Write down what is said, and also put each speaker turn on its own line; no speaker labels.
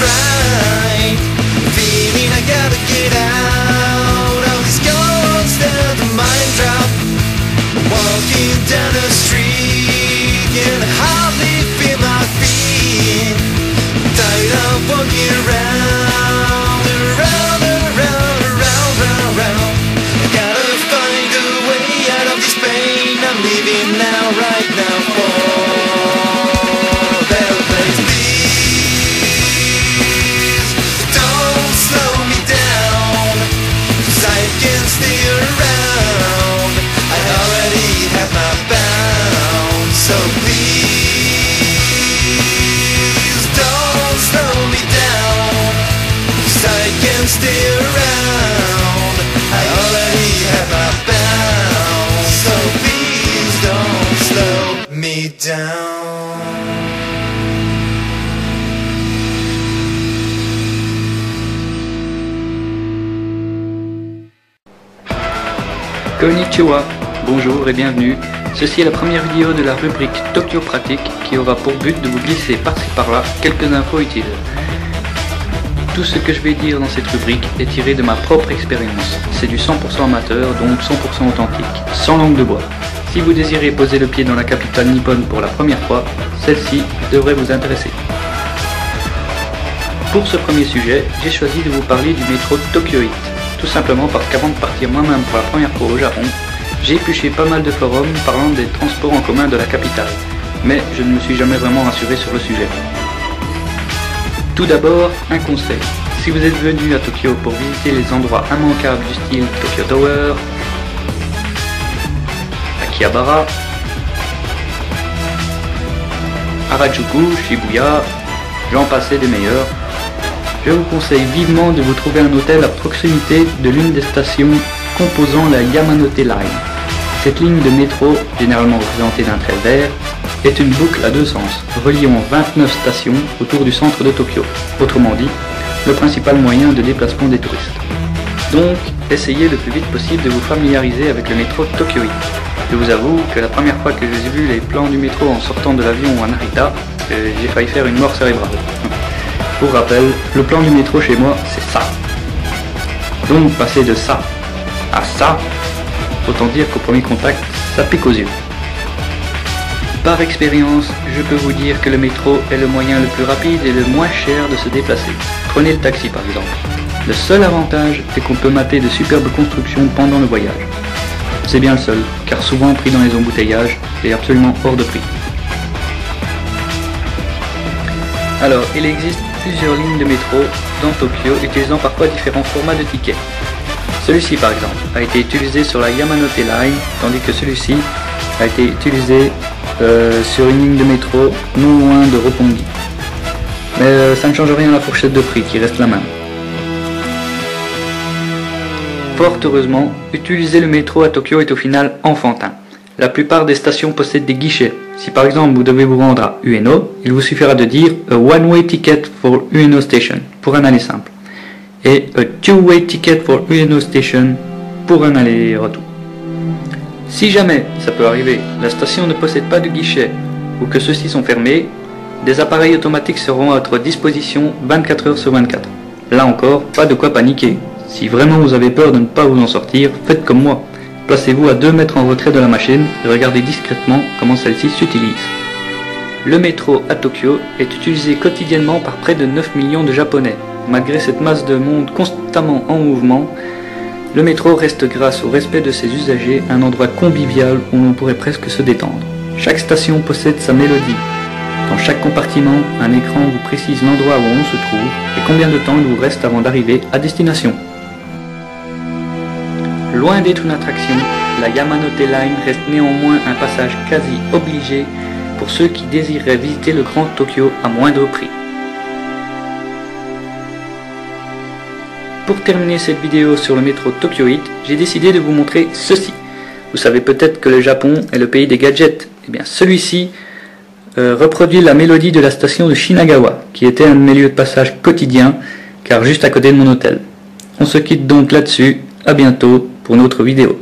right. Feeling I gotta get out of this constant mind drop. Walking down the street, can hardly feel my feet. Tired of walking around, around, around, around, around, around. I gotta find a way out of this pain. I'm living now, right now, for a better place. Please don't slow me down, 'cause I can stay around. I already have my bounds, so please don't slow me down, 'cause I can stay around. I already have my bounds, so please don't slow me down.
Konnichiwa, bonjour et bienvenue. Ceci est la première vidéo de la rubrique Tokyo Pratique qui aura pour but de vous glisser par-ci par-là quelques infos utiles. Tout ce que je vais dire dans cette rubrique est tiré de ma propre expérience. C'est du 100% amateur, donc 100% authentique, sans langue de bois. Si vous désirez poser le pied dans la capitale nippone pour la première fois, celle-ci devrait vous intéresser. Pour ce premier sujet, j'ai choisi de vous parler du métro Tokyo Heat. Tout simplement parce qu'avant de partir moi-même pour la première fois au Japon, j'ai épluché pas mal de forums parlant des transports en commun de la capitale, mais je ne me suis jamais vraiment rassuré sur le sujet. Tout d'abord, un conseil. Si vous êtes venu à Tokyo pour visiter les endroits immanquables du style Tokyo Tower, Akihabara, Harajuku, Shibuya, j'en passais des meilleurs, je vous conseille vivement de vous trouver un hôtel à proximité de l'une des stations composant la Yamanote Line. Cette ligne de métro, généralement représentée d'un trait vert, est une boucle à deux sens, reliant 29 stations autour du centre de Tokyo. Autrement dit, le principal moyen de déplacement des touristes. Donc, essayez le plus vite possible de vous familiariser avec le métro Tokyo Heat. Je vous avoue que la première fois que j'ai vu les plans du métro en sortant de l'avion à Narita, j'ai failli faire une mort cérébrale. Pour rappel, le plan du métro chez moi, c'est ça. Donc passer de ça à ça, autant dire qu'au premier contact, ça pique aux yeux. Par expérience, je peux vous dire que le métro est le moyen le plus rapide et le moins cher de se déplacer. Prenez le taxi par exemple. Le seul avantage est qu'on peut mater de superbes constructions pendant le voyage. C'est bien le seul, car souvent pris dans les embouteillages et absolument hors de prix. Alors, il existe plusieurs lignes de métro dans Tokyo utilisant parfois différents formats de tickets. Celui-ci par exemple a été utilisé sur la Yamanote Line, tandis que celui-ci a été utilisé sur une ligne de métro non loin de Roppongi. Mais ça ne change rien à la fourchette de prix qui reste la même. Fort heureusement, utiliser le métro à Tokyo est au final enfantin. La plupart des stations possèdent des guichets. Si par exemple vous devez vous rendre à Ueno, il vous suffira de dire a one-way ticket for Ueno Station pour un aller simple et a two-way ticket for Ueno Station pour un aller-retour. Si jamais, ça peut arriver, la station ne possède pas de guichet ou que ceux-ci sont fermés, des appareils automatiques seront à votre disposition 24 heures sur 24. Là encore, pas de quoi paniquer. Si vraiment vous avez peur de ne pas vous en sortir, faites comme moi. Placez-vous à 2 mètres en retrait de la machine et regardez discrètement comment celle-ci s'utilise. Le métro à Tokyo est utilisé quotidiennement par près de 9 millions de Japonais. Malgré cette masse de monde constamment en mouvement, le métro reste grâce au respect de ses usagers un endroit convivial où l'on pourrait presque se détendre. Chaque station possède sa mélodie. Dans chaque compartiment, un écran vous précise l'endroit où on se trouve et combien de temps il vous reste avant d'arriver à destination. Loin d'être une attraction, la Yamanote Line reste néanmoins un passage quasi obligé pour ceux qui désireraient visiter le Grand Tokyo à moindre prix. Pour terminer cette vidéo sur le métro Tokyo Heat, j'ai décidé de vous montrer ceci. Vous savez peut-être que le Japon est le pays des gadgets. Eh bien celui-ci reproduit la mélodie de la station de Shinagawa, qui était un de mes lieux de passage quotidien, car juste à côté de mon hôtel. On se quitte donc là-dessus, à bientôt pour une autre vidéo.